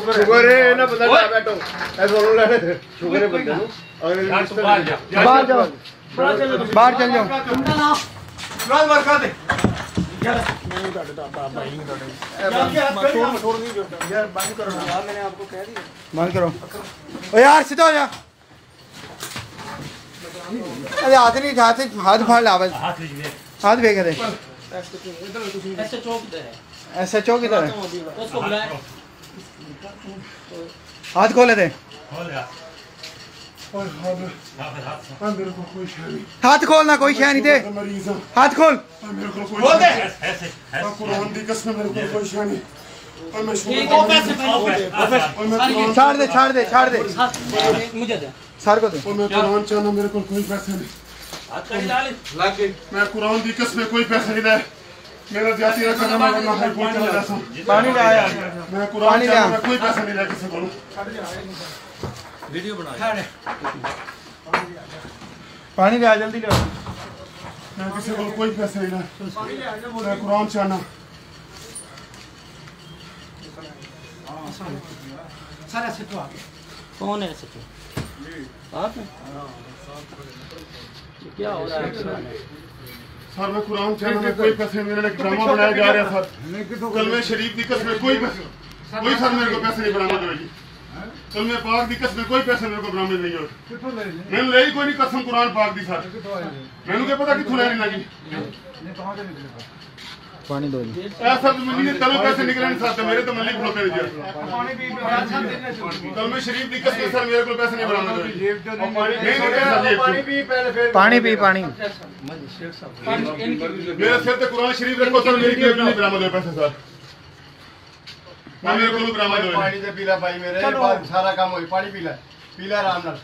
sugar है ना बंदा बैठो शुगर है बंदे बाहर चल जाओ बंद करो यार सीधा हो जा अरे हाथ नहीं हाथ फाड़ ला बस हाथ फेंक दे SHO किधर है हाथ खोले दे हाथ खोलना कोई शय नहीं दे हाथ खोल छाड़ दे मुझे दे सर को दे मैं कुरान चाहना मेरे को कोई पैसे नहीं मैं कुरान की कसम कोई पैसे नहीं दे मेरा जाति रखना मैं हाई कोर्ट चला जाता हूं पानी ले आया मैं कुरान चाहना मैं कोई पैसा नहीं ले किसी को वीडियो बना पानी ले आ जल्दी ले मैं किसी को कोई पैसा नहीं ले मैं कुरान चाहना सारा सेटो कौन है सेटो आप क्या हो रहा है सर मैं कुरान चाहना में कोई पैसे मेरे ड्रामा बनाया जा रहा है सर कलमे शरीफ की कसम कोई पैसे कोई सर मेरे को पैसे नहीं बरामद होगी कलमे पाक की कसम कोई पैसे मेरे को बरामद नहीं हो मैंने ले कोई नहीं कसम कुरान पाक दी सर मैंने क्या पता किथों लेनी लगी पानी दो ऐसा तो मिली तलो पैसे निकले नहीं साथ मेरे तो मल्ली खलोते नहीं कलमे शरीफ की कसम सर मेरे को पैसे नहीं बरामद होगी पानी पी मेरे सिर पे कुरान शरीफ रखो सर मेरी जेब में नहीं बरामद हुए पैसे सर मेरे को बरामद हुए पानी से पीला भाई मेरे सारा काम हो पानी पीला आराम नाल